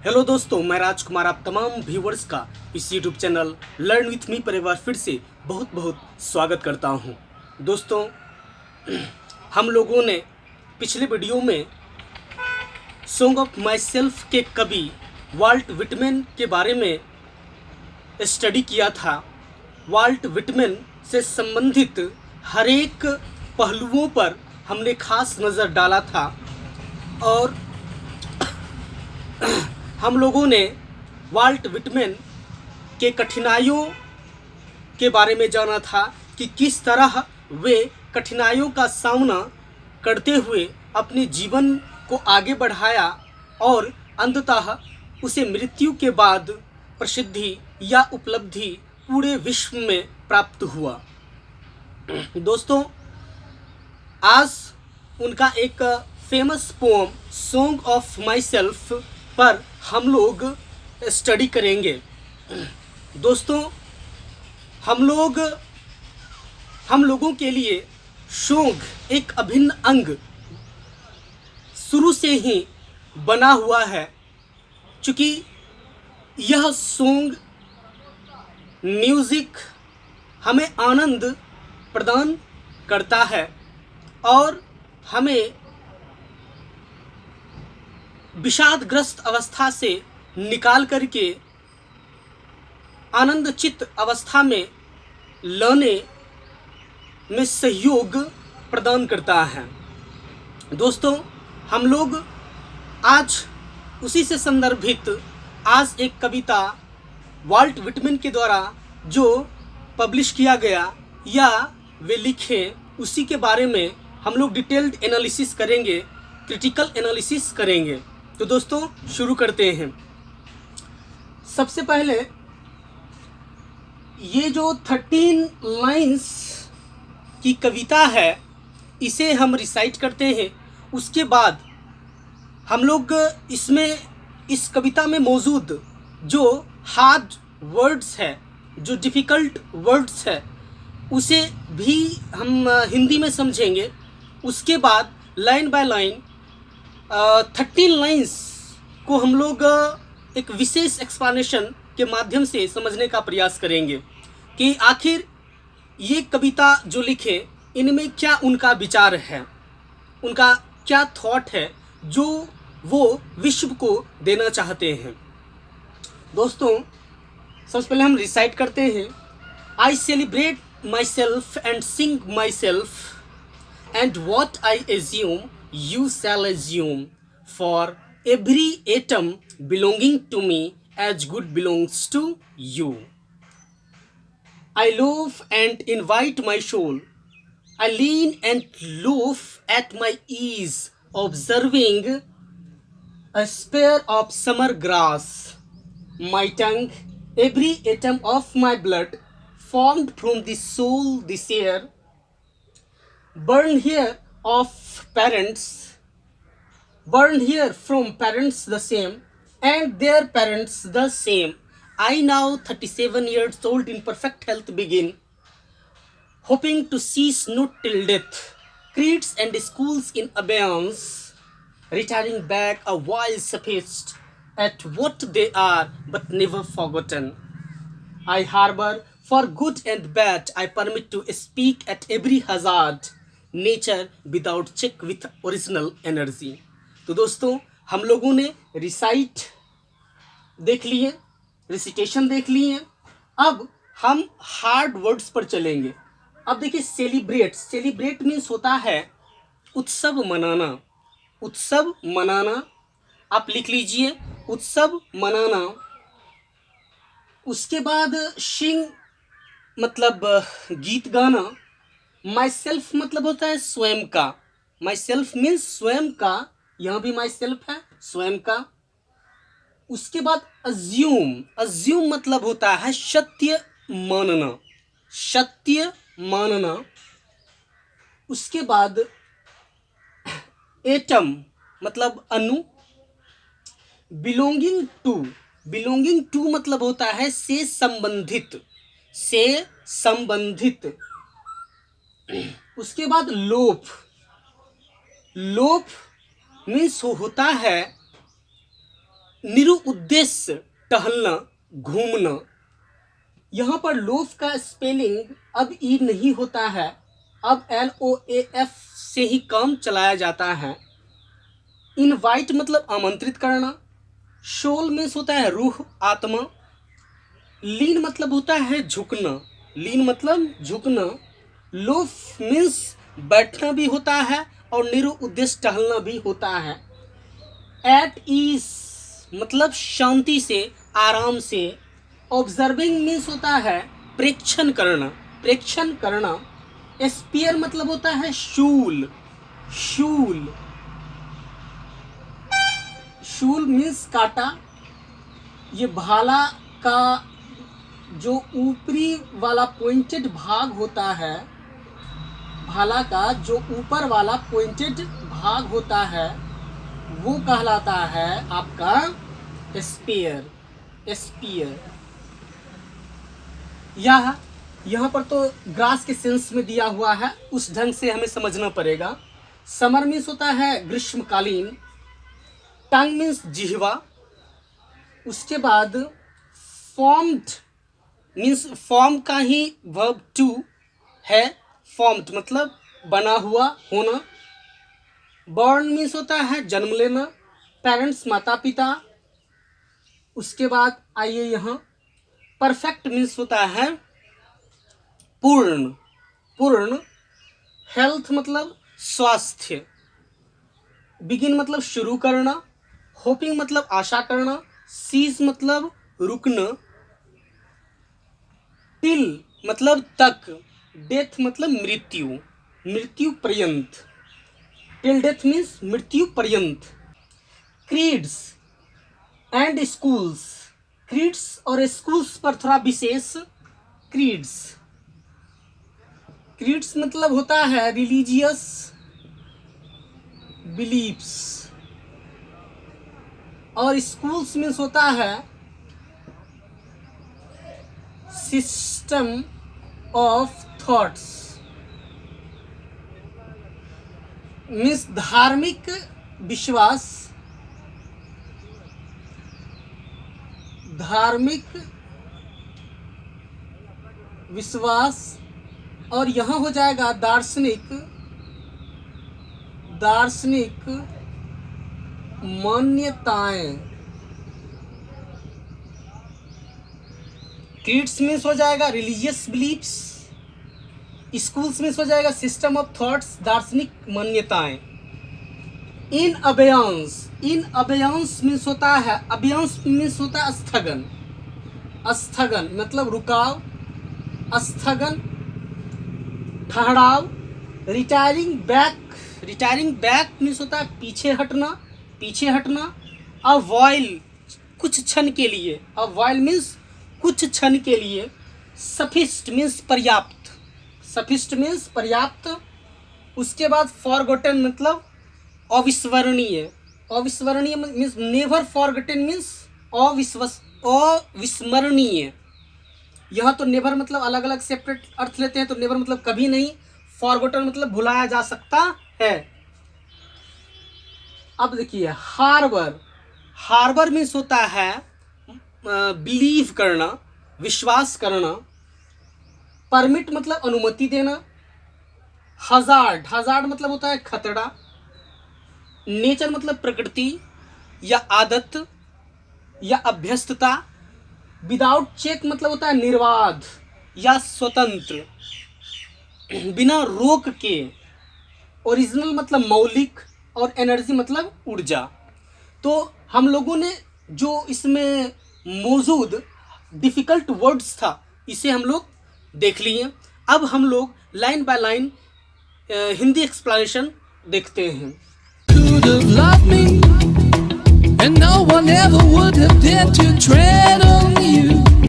Hello दोस्तों, मैं राजकुमार आप तमाम व्यूवर्स का इस YouTube channel learn with me पर एक बार फिर से बहुत बहुत स्वागत करता हूं। दोस्तों, हम लोगों ने पिछले वीडियो में सॉन्ग ऑफ माई सेल्फ के कवि वाल्ट विटमैन के बारे में स्टडी किया था। वाल्ट विटमैन से संबंधित हर एक पहलुओं पर हमने खास नज़र डाला था और हम लोगों ने वाल्ट विटमैन के कठिनाइयों के बारे में जाना था कि किस तरह वे कठिनाइयों का सामना करते हुए अपने जीवन को आगे बढ़ाया और अंततः उसे मृत्यु के बाद प्रसिद्धि या उपलब्धि पूरे विश्व में प्राप्त हुआ। दोस्तों, आज उनका एक famous poem song of myself पर हम लोग स्टडी करेंगे। दोस्तों, हम लोगों के लिए सॉन्ग एक अभिन्न अंग शुरू से ही बना हुआ है, क्योंकि यह सॉन्ग म्यूज़िक हमें आनंद प्रदान करता है और हमें विषादग्रस्त अवस्था से निकाल करके आनंदचित अवस्था में लाने में सहयोग प्रदान करता है। दोस्तों, हम लोग आज उसी से संदर्भित आज एक कविता वाल्ट विटमैन के द्वारा जो पब्लिश किया गया या वे लिखे, उसी के बारे में हम लोग डिटेल्ड एनालिसिस करेंगे, क्रिटिकल एनालिसिस करेंगे। तो दोस्तों, शुरू करते हैं। सबसे पहले ये जो 13 लाइंस की कविता है, इसे हम रिसाइट करते हैं। उसके बाद हम लोग इसमें इस कविता में मौजूद जो हार्ड वर्ड्स है, जो डिफ़िकल्ट वर्ड्स है, उसे भी हम हिंदी में समझेंगे। उसके बाद लाइन बाय लाइन 13 लाइंस को हम लोग एक विशेष एक्सप्लेनेशन के माध्यम से समझने का प्रयास करेंगे कि आखिर ये कविता जो लिखे, इनमें क्या उनका विचार है, उनका क्या थॉट है जो वो विश्व को देना चाहते हैं। दोस्तों, सबसे पहले हम रिसाइट करते हैं। I celebrate my self and Singh my self and what I assume you shall assume, for every atom belonging to me as good belongs to you. I loaf and invite my soul. I lean and loaf at my ease, observing a spare of summer grass. My tongue, every atom of my blood, formed from the soul, this air, born here of parents, born here from parents the same, and their parents the same. I now 37 years old in perfect health begin, hoping to cease not till death, creeds and schools in abeyance, retiring back a while sufficed at what they are, but never forgotten. I harbor for good and bad, I permit to speak at every hazard, nature without check with original energy. तो दोस्तों, हम लोगों ने recite देख लिए, recitation देख लिए। अब हम हार्ड वर्ड्स पर चलेंगे। अब देखिए, सेलिब्रेट, सेलिब्रेट मीन्स होता है उत्सव मनाना, उत्सव मनाना। आप लिख लीजिए, उत्सव मनाना। उसके बाद सिंग मतलब गीत गाना। माई सेल्फ मतलब होता है स्वयं का। माई सेल्फ मीन्स स्वयं का, यहाँ भी माई सेल्फ है, स्वयं का। उसके बाद अज्यूम, अज्यूम मतलब होता है सत्य मानना, सत्य मानना। उसके बाद एटम मतलब अणु। बिलोंगिंग टू, बिलोंगिंग टू मतलब होता है से संबंधित, से संबंधित। उसके बाद लोप, लोप मीन्स होता है निरुद्देश्य टहलना, घूमना। यहाँ पर लोफ का स्पेलिंग अब ई नहीं होता है, अब LOAF से ही काम चलाया जाता है। इनवाइट मतलब आमंत्रित करना। सोल मीन्स होता है रूह, आत्मा। लीन मतलब होता है झुकना, लीन मतलब झुकना। लोफ मीन्स बैठना भी होता है और निरुद्देश्य टहलना भी होता है। एट ईज मतलब शांति से, आराम से। ऑब्जर्विंग मीन्स होता है प्रेक्षण करना, प्रेक्षण करना। स्पीयर मतलब होता है शूल, शूल। शूल मीन्स काटा। ये भाला का जो ऊपरी वाला पॉइंटेड भाग होता है, भाला का जो ऊपर वाला पॉइंटेड भाग होता है वो कहलाता है आपका स्पीयर, स्पीयर। यहाँ पर तो ग्रास के सेंस में दिया हुआ है, उस ढंग से हमें समझना पड़ेगा। समर मीन्स होता है ग्रीष्मकालीन। टंग मीन्स जिह्वा। उसके बाद फॉर्म्ड मीन्स फॉर्म का ही वर्ब टू है, फॉर्म्ड मतलब बना हुआ, होना। बॉर्न मीन्स होता है जन्म लेना, पेरेंट्स माता पिता। उसके बाद आइए यहाँ परफेक्ट मीन्स होता है पूर्ण, पूर्ण। हेल्थ मतलब स्वास्थ्य। बिगिन मतलब शुरू करना। होपिंग मतलब आशा करना। सीज मतलब रुकना। टिल मतलब तक। डेथ मतलब मृत्यु, मृत्यु पर्यंत। टिल डेथ मीन्स मृत्यु पर्यंत। क्रीड्स एंड स्कूल्स, क्रीड्स और स्कूल्स पर थोड़ा विशेष। क्रीड्स, क्रीड्स मतलब होता है रिलीजियस बिलीफ्स, और स्कूल्स मीन्स होता है सिस्टम ऑफ थॉट्स, मीन्स धार्मिक विश्वास, धार्मिक विश्वास। और यहाँ हो जाएगा दार्शनिक, दार्शनिक मान्यताएं। क्रीड्स मीन्स हो जाएगा रिलीजियस बिलीफ्स, स्कूल्स मीन्स हो जाएगा सिस्टम ऑफ थॉट्स, दार्शनिक मान्यताएं। इन अबेयांस, इन अबेयांस मीन्स होता है, अबेयांस मीन्स होता है स्थगन, स्थगन मतलब रुकाव, स्थगन, ठहराव। Retiring back, retiring back means होता है पीछे हटना, पीछे हटना। अवॉइल कुछ क्षण के लिए, अवॉइल मीन्स कुछ क्षण के लिए। सफिस्ट मीन्स पर्याप्त, सफिस्ट मीन्स पर्याप्त। उसके बाद फॉरगॉटन मतलब अविस्मरणीय, अविस्मरणीय मीन्स नेवर फॉरगॉटन मीन्स अविस्मरणीय। यहाँ तो नेवर मतलब अलग अलग सेपरेट अर्थ लेते हैं, तो नेवर मतलब कभी नहीं, फॉरगॉटन मतलब भुलाया जा सकता है। अब देखिए हार्बर, हार्बर मीन्स होता है बिलीव करना, विश्वास करना। परमिट मतलब अनुमति देना। हजार्ड, हजार्ड मतलब होता है खतरा। नेचर मतलब प्रकृति या आदत या अभ्यस्तता। विदाउट चेक मतलब होता है निर्बाध या स्वतंत्र, बिना रोक के। ओरिजिनल मतलब मौलिक, और एनर्जी मतलब ऊर्जा। तो हम लोगों ने जो इसमें मौजूद डिफ़िकल्ट वर्ड्स था, इसे हम लोग देख लिए। अब हम लोग line by line Hindi explanation देखते हैं। Could have loved me, and no one ever would have dared to tread on